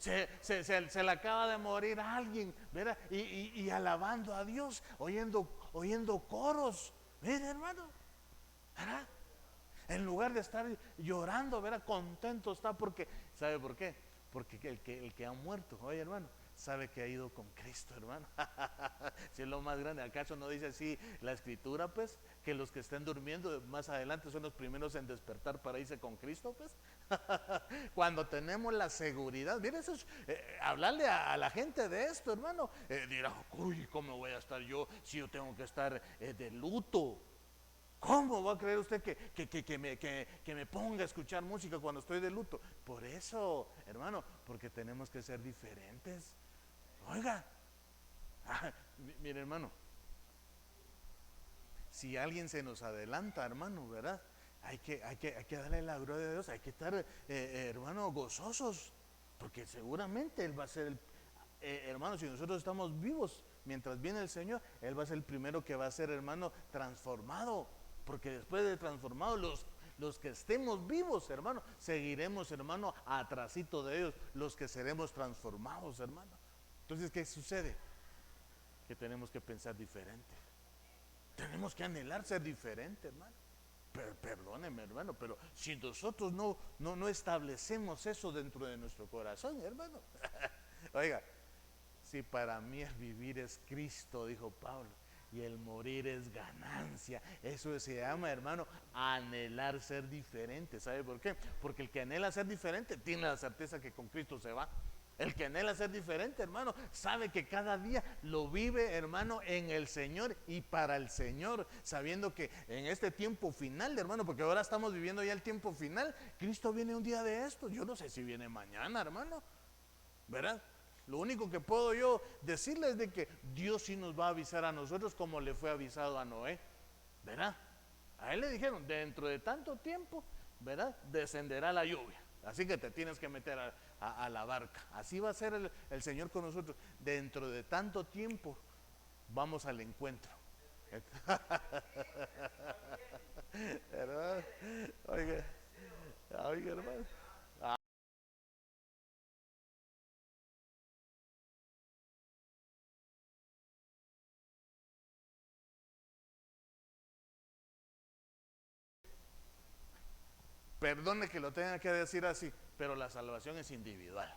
Se le acaba de morir a alguien, ¿verdad? Y alabando a Dios, oyendo coros, mire, hermano, ¿verdad? En lugar de estar llorando, ¿verdad? Contento está porque, ¿sabe por qué? Porque el que ha muerto, oye, hermano, sabe que ha ido con Cristo, hermano. Si es lo más grande, ¿acaso no dice así la escritura, pues? Que los que estén durmiendo más adelante son los primeros en despertar para irse con Cristo, pues. Cuando tenemos la seguridad, mire, eso es, hablarle a la gente de esto, hermano, dirá, uy, ¿cómo voy a estar yo si yo tengo que estar de luto? ¿Cómo va a creer usted que me ponga a escuchar música cuando estoy de luto? Por eso, hermano, porque tenemos que ser diferentes. Oiga, mire, hermano, si alguien se nos adelanta, hermano, ¿verdad? Hay que darle la gloria a Dios, hay que estar, hermano, gozosos, porque seguramente Él va a ser hermano, si nosotros estamos vivos mientras viene el Señor, Él va a ser el primero que va a ser, hermano, transformado. Porque después de transformado, Los que estemos vivos, hermano, seguiremos, hermano, atrasito de ellos, los que seremos transformados, hermano. Entonces, ¿qué sucede? Que tenemos que pensar diferente. Tenemos que anhelar ser diferente, hermano. Perdóneme, hermano, pero si nosotros no establecemos eso dentro de nuestro corazón, hermano. Oiga, si para mí el vivir es Cristo, dijo Pablo, y el morir es ganancia. Eso se llama, hermano, anhelar ser diferente. ¿Sabe por qué? Porque el que anhela ser diferente tiene la certeza que con Cristo se va. El que anhela ser diferente, hermano, sabe que cada día lo vive, hermano, en el Señor y para el Señor, sabiendo que en este tiempo final, hermano, porque ahora estamos viviendo ya el tiempo final, Cristo viene un día de esto. Yo no sé si viene mañana, hermano, ¿verdad? Lo único que puedo yo decirles es de que Dios sí nos va a avisar a nosotros como le fue avisado a Noé, ¿verdad? A él le dijeron, dentro de tanto tiempo, ¿verdad? Descenderá la lluvia. Así que te tienes que meter a la barca. Así va a ser el Señor con nosotros. Dentro de tanto tiempo vamos al encuentro. ¿Verdad? Oiga, oiga, hermano. Perdone que lo tenga que decir así, pero la salvación es individual.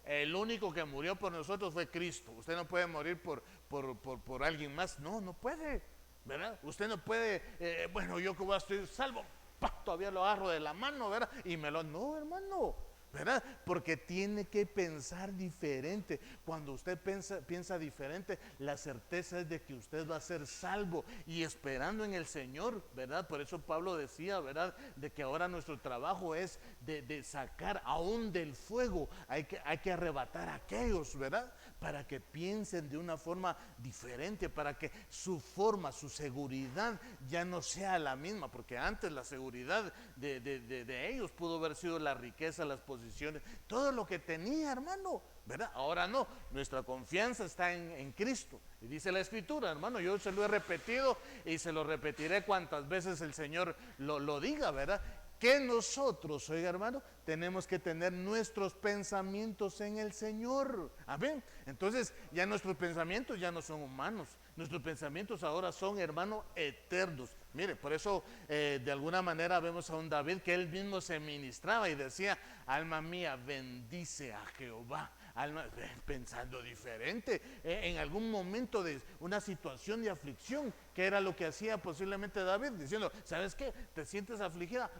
El único que murió por nosotros fue Cristo. Usted no puede morir por alguien más. No, no puede, ¿verdad? Usted no puede, bueno, yo que voy a estar salvo, ¡pah! Todavía lo agarro de la mano, ¿verdad? Y me lo... No, hermano, ¿verdad? Porque tiene que pensar diferente. Cuando usted piensa diferente, la certeza es de que usted va a ser salvo y esperando en el Señor, ¿verdad? Por eso Pablo decía, ¿verdad? De que ahora nuestro trabajo es de sacar aún del fuego. Hay que arrebatar a aquellos, ¿verdad? Para que piensen de una forma diferente, para que su forma, su seguridad ya no sea la misma, porque antes la seguridad de ellos pudo haber sido la riqueza, las posiciones, todo lo que tenía, hermano, ¿verdad? Ahora no, nuestra confianza está en Cristo. Y dice la Escritura, hermano, yo se lo he repetido y se lo repetiré cuantas veces el Señor lo diga, ¿verdad? Que nosotros, oiga, hermano, tenemos que tener nuestros pensamientos en el Señor. Amén. Entonces ya nuestros pensamientos ya no son humanos. Nuestros pensamientos ahora son, hermano, eternos. Mire, por eso de alguna manera vemos a un David que él mismo se ministraba y decía, alma mía, bendice a Jehová. Alma, pensando diferente, en algún momento de una situación de aflicción, que era lo que hacía posiblemente David, diciendo, ¿sabes qué? ¿Te sientes afligida?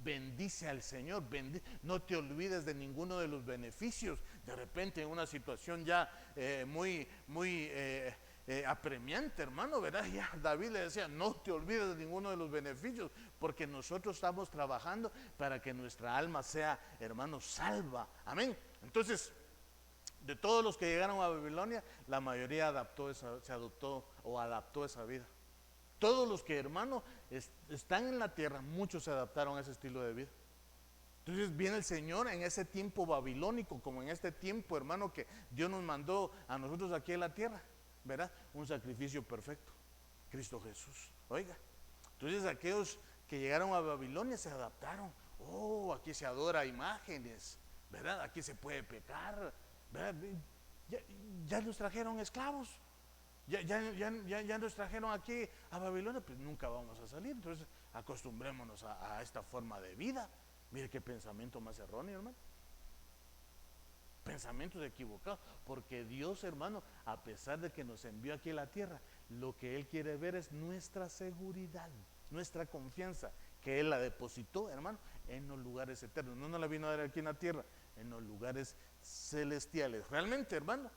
Bendice al Señor, no te olvides de ninguno de los beneficios. De repente en una situación ya muy apremiante, hermano, ¿verdad? Ya David le decía, no te olvides de ninguno de los beneficios, porque nosotros estamos trabajando para que nuestra alma sea, hermano, salva. Amén. Entonces, de todos los que llegaron a Babilonia, la mayoría se adoptó o adaptó esa vida. Todos los que, hermano, están en la tierra, muchos se adaptaron a ese estilo de vida. Entonces viene el Señor en ese tiempo babilónico, como en este tiempo, hermano, que Dios nos mandó a nosotros aquí en la tierra, ¿verdad? Un sacrificio perfecto, Cristo Jesús. Oiga, entonces aquellos que llegaron a Babilonia se adaptaron. Oh, aquí se adora imágenes, ¿verdad? Aquí se puede pecar, ¿verdad? Ya nos trajeron esclavos. Ya nos trajeron aquí a Babilonia, pues nunca vamos a salir. Entonces acostumbrémonos a esta forma de vida. Mire qué pensamiento más erróneo, hermano. Pensamientos equivocados. Porque Dios, hermano, a pesar de que nos envió aquí a la tierra, lo que Él quiere ver es nuestra seguridad, nuestra confianza, que Él la depositó, hermano, en los lugares eternos. No nos la vino a dar aquí en la tierra, en los lugares celestiales. Realmente, hermano,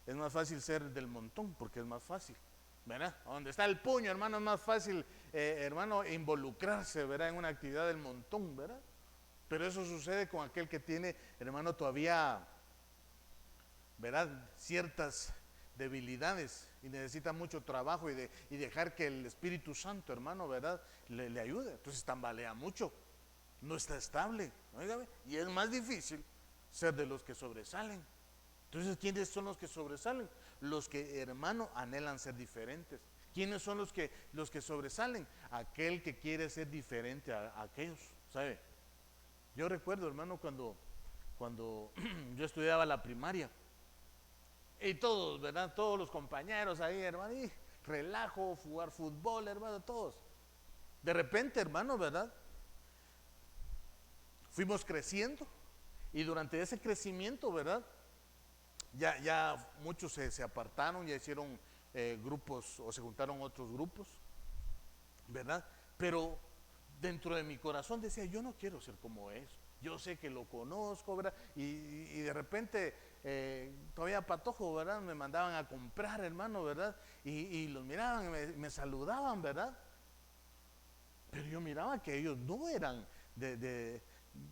es más fácil ser del montón, porque es más fácil, ¿verdad? Donde está el puño, hermano, es más fácil, hermano, involucrarse, ¿verdad? En una actividad del montón, ¿verdad? Pero eso sucede con aquel que tiene, hermano, todavía, ¿verdad? Ciertas debilidades y necesita mucho trabajo y dejar que el Espíritu Santo, hermano, ¿verdad? Le ayude. Entonces tambalea mucho, no está estable, ¿oígame? Y es más difícil ser de los que sobresalen. Entonces, ¿quiénes son los que sobresalen? Los que, hermano, anhelan ser diferentes. ¿Quiénes son los que sobresalen? Aquel que quiere ser diferente a aquellos, ¿sabe? Yo recuerdo, hermano, cuando yo estudiaba la primaria, y todos, ¿verdad? Todos los compañeros ahí, hermano, y relajo, jugar fútbol, hermano, todos. De repente, hermano, ¿verdad? Fuimos creciendo y durante ese crecimiento, ¿verdad? Ya muchos se apartaron, ya hicieron grupos o se juntaron otros grupos, ¿verdad? Pero dentro de mi corazón decía, yo no quiero ser como es. Yo sé que lo conozco, ¿verdad? Y de repente, todavía patojo, ¿verdad? Me mandaban a comprar, hermano, ¿verdad? Y los miraban, me saludaban, ¿verdad? Pero yo miraba que ellos no eran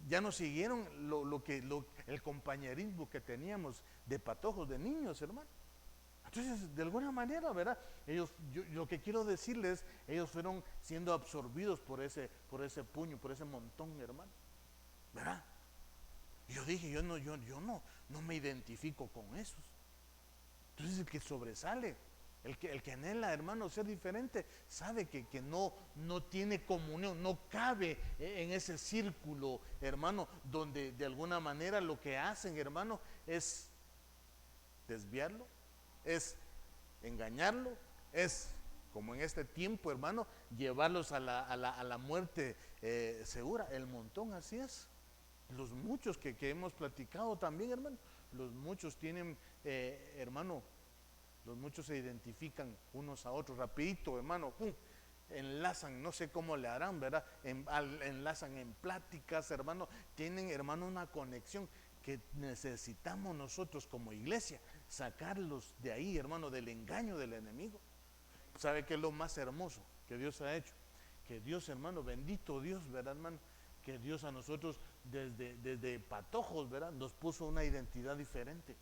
ya no siguieron el compañerismo que teníamos de patojos, de niños, hermano. Entonces, de alguna manera, ¿verdad? Lo que quiero decirles, ellos fueron siendo absorbidos por ese puño, por ese montón, hermano, ¿verdad? Y yo dije, yo no me identifico con esos. Entonces, el que sobresale, el que anhela, hermano, ser diferente, sabe que no tiene comunión, no cabe en ese círculo, hermano, donde de alguna manera lo que hacen, hermano, es desviarlo, es engañarlo, es, como en este tiempo, hermano, llevarlos a la muerte segura. El montón, así es. Los muchos que hemos platicado también, hermano, los muchos tienen, hermano, los muchos se identifican unos a otros rapidito, hermano, enlazan, no sé cómo le harán, ¿verdad? Enlazan en pláticas, hermano, tienen, hermano, una conexión que necesitamos nosotros como iglesia, sacarlos de ahí, hermano, del engaño del enemigo. ¿Sabe qué es lo más hermoso que Dios ha hecho? Que Dios, hermano, bendito Dios, ¿verdad, hermano? Que Dios a nosotros desde patojos, ¿verdad? Nos puso una identidad diferente.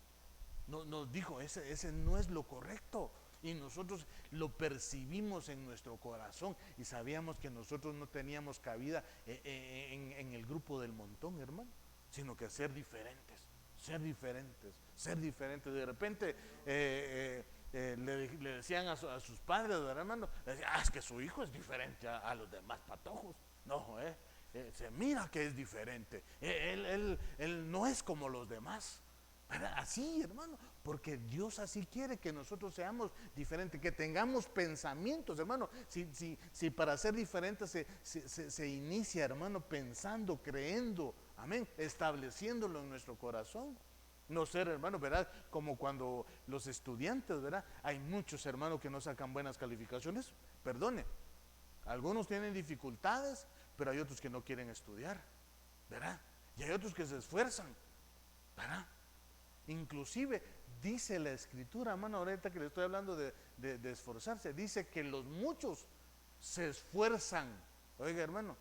Nos dijo, ese no es lo correcto. Y nosotros lo percibimos en nuestro corazón y sabíamos que nosotros no teníamos cabida en el grupo del montón, hermano, sino que ser diferentes, ser diferentes, ser diferentes. De repente le decían a sus padres, ¿verdad, hermano? Le decían, es que su hijo es diferente a los demás patojos. No, se mira que es diferente. Él no es como los demás. Así, hermano, porque Dios así quiere que nosotros seamos diferentes, que tengamos pensamientos, hermano. Si para ser diferentes se inicia, hermano, pensando, creyendo, amén, estableciéndolo en nuestro corazón. No ser, hermano, ¿verdad? Como cuando los estudiantes, ¿verdad? Hay muchos, hermanos, que no sacan buenas calificaciones. Perdone, algunos tienen dificultades, pero hay otros que no quieren estudiar, ¿verdad? Y hay otros que se esfuerzan, ¿verdad? Inclusive dice la escritura, hermano, ahorita que le estoy hablando de esforzarse, dice que los muchos se esfuerzan, oiga, hermano,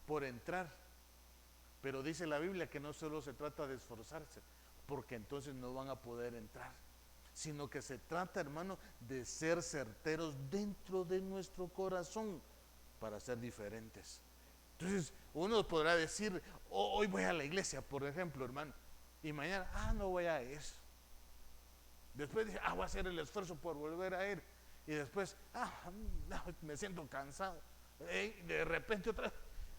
por entrar. Pero dice la Biblia que no solo se trata de esforzarse, porque entonces no van a poder entrar, sino que se trata, hermano, de ser certeros dentro de nuestro corazón para ser diferentes. Entonces, uno podrá decir, hoy voy a la iglesia, por ejemplo, hermano, y mañana, no voy a ir. Después dice, voy a hacer el esfuerzo por volver a ir. Y después, no, me siento cansado. De repente otra vez,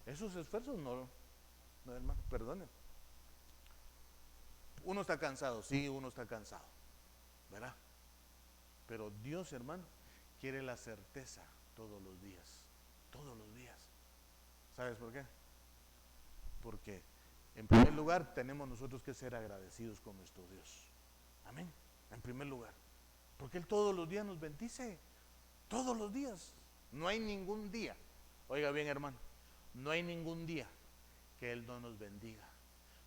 esos esfuerzos no, hermano, perdone. Uno está cansado, sí, uno está cansado, ¿verdad? Pero Dios, hermano, quiere la certeza todos los días, todos los días. ¿Sabes por qué? Porque en primer lugar tenemos nosotros que ser agradecidos con nuestro Dios. Amén. En primer lugar, porque Él todos los días nos bendice, todos los días. No hay ningún día, oiga bien, hermano, no hay ningún día que Él no nos bendiga.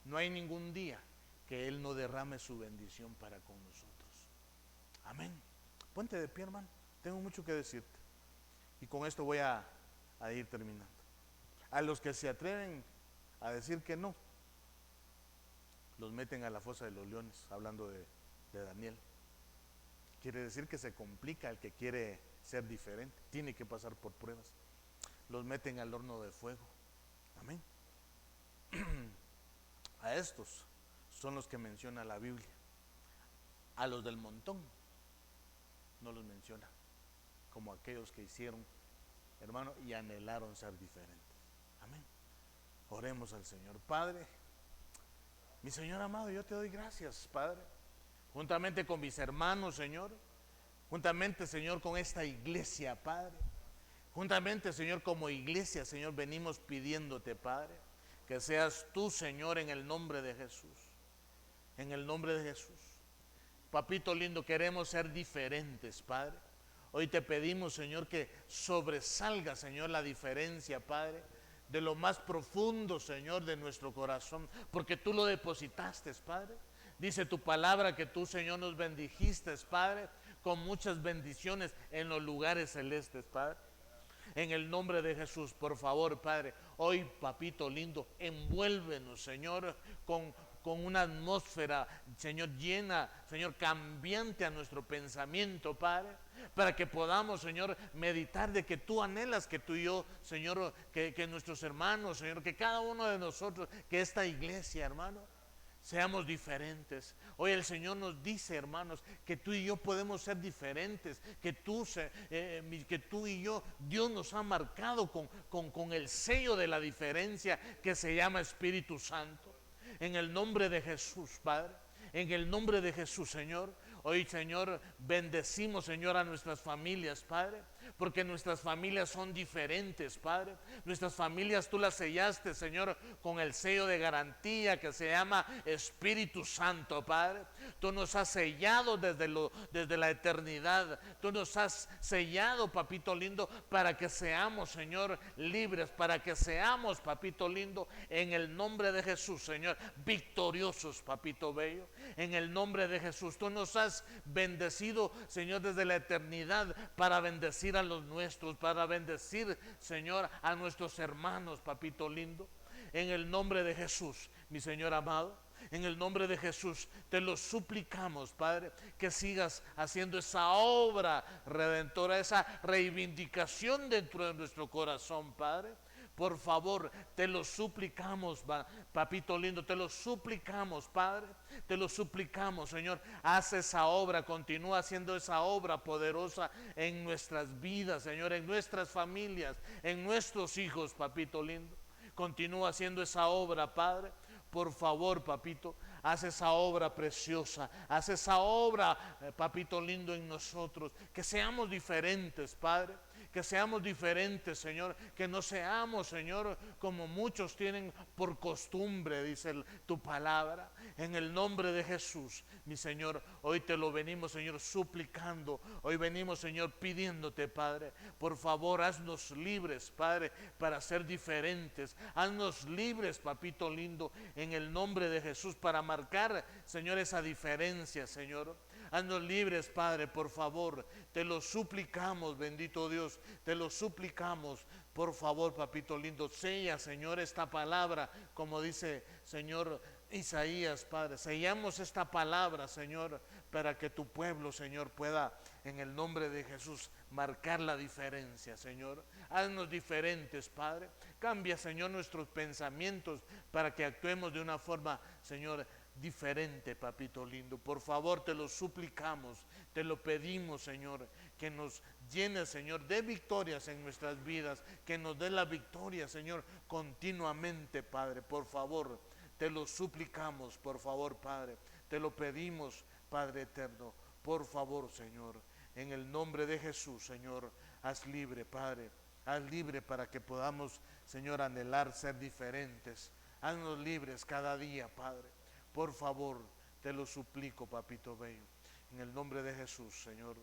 No hay ningún día que Él no derrame su bendición para con nosotros. Amén. Ponte de pie, hermano, tengo mucho que decirte. Y con esto voy a ir terminando. A los que se atreven a decir que no, los meten a la fosa de los leones, hablando de Daniel. Quiere decir que se complica el que quiere ser diferente, tiene que pasar por pruebas. Los meten al horno de fuego. Amén. A estos son los que menciona la Biblia. A los del montón no los menciona. como aquellos que hicieron, hermano, y anhelaron ser diferentes. Amén. Oremos al Señor. Padre, mi Señor amado, yo te doy gracias, Padre, juntamente con mis hermanos, Señor, juntamente, Señor, con esta iglesia, Padre, juntamente, Señor, como iglesia, Señor, venimos pidiéndote, Padre, que seas tú, Señor, en el nombre de Jesús, en el nombre de Jesús. Papito lindo, queremos ser diferentes, Padre. Hoy te pedimos, Señor, que sobresalga, Señor, la diferencia, Padre, de lo más profundo, Señor, de nuestro corazón, porque tú lo depositaste, Padre. Dice tu palabra que tú, Señor, nos bendijiste, Padre, con muchas bendiciones en los lugares celestes, Padre. En el nombre de Jesús, por favor, Padre, hoy, papito lindo, envuélvenos, Señor, con una atmósfera, Señor, llena, Señor, cambiante a nuestro pensamiento, Padre, para que podamos, Señor, meditar de que tú anhelas que tú y yo, Señor, que nuestros hermanos, Señor, que cada uno de nosotros, que esta iglesia, hermano, seamos diferentes. Hoy el Señor nos dice, hermanos, que tú y yo podemos ser diferentes, que tú y yo, Dios nos ha marcado con el sello de la diferencia que se llama Espíritu Santo. En el nombre de Jesús, Padre, en el nombre de Jesús, Señor, hoy, Señor, bendecimos, Señor, a nuestras familias, Padre, porque nuestras familias son diferentes, Padre. Nuestras familias tú las sellaste, Señor, con el sello de garantía que se llama Espíritu Santo, Padre. Tú nos has sellado desde la eternidad. Tú nos has sellado, papito lindo, para que seamos, Señor, libres, para que seamos, papito lindo, en el nombre de Jesús, Señor, victoriosos, papito bello. En el nombre de Jesús, tú nos has bendecido, Señor, desde la eternidad para bendecir a los nuestros, para bendecir, Señor, a nuestros hermanos, papito lindo. En el nombre de Jesús, mi Señor amado, en el nombre de Jesús te lo suplicamos, Padre, que sigas haciendo esa obra redentora, esa reivindicación dentro de nuestro corazón, Padre. Por favor, te lo suplicamos, papito lindo, te lo suplicamos, Padre, te lo suplicamos, Señor. Haz esa obra, continúa haciendo esa obra poderosa en nuestras vidas, Señor, en nuestras familias, en nuestros hijos, papito lindo. Continúa haciendo esa obra, Padre. Por favor, papito, haz esa obra preciosa, haz esa obra, papito lindo, en nosotros, que seamos diferentes, Padre. Que seamos diferentes, Señor, que no seamos, Señor, como muchos tienen por costumbre, dice tu palabra. En el nombre de Jesús, mi Señor, hoy te lo venimos, Señor, suplicando. Hoy venimos, Señor, pidiéndote, Padre, por favor, haznos libres, Padre, para ser diferentes. Haznos libres, papito lindo, en el nombre de Jesús, para marcar, Señor, esa diferencia, Señor. Haznos libres, Padre, por favor. Te lo suplicamos, bendito Dios. Te lo suplicamos, por favor, papito lindo. Sella, Señor, esta palabra, como dice, Señor, Isaías, Padre. Sellamos esta palabra, Señor, para que tu pueblo, Señor, pueda, en el nombre de Jesús, marcar la diferencia, Señor. Haznos diferentes, Padre. Cambia, Señor, nuestros pensamientos para que actuemos de una forma, Señor, diferente, papito lindo. Por favor, te lo suplicamos, te lo pedimos, Señor, que nos llene, Señor, de victorias en nuestras vidas, que nos dé la victoria, Señor, continuamente, Padre. Por favor, te lo suplicamos, por favor, Padre, te lo pedimos, Padre eterno. Por favor, Señor, en el nombre de Jesús, Señor, haz libre, Padre, haz libre para que podamos, Señor, anhelar ser diferentes. Haznos libres cada día, Padre. Por favor, te lo suplico, papito bello. En el nombre de Jesús, Señor.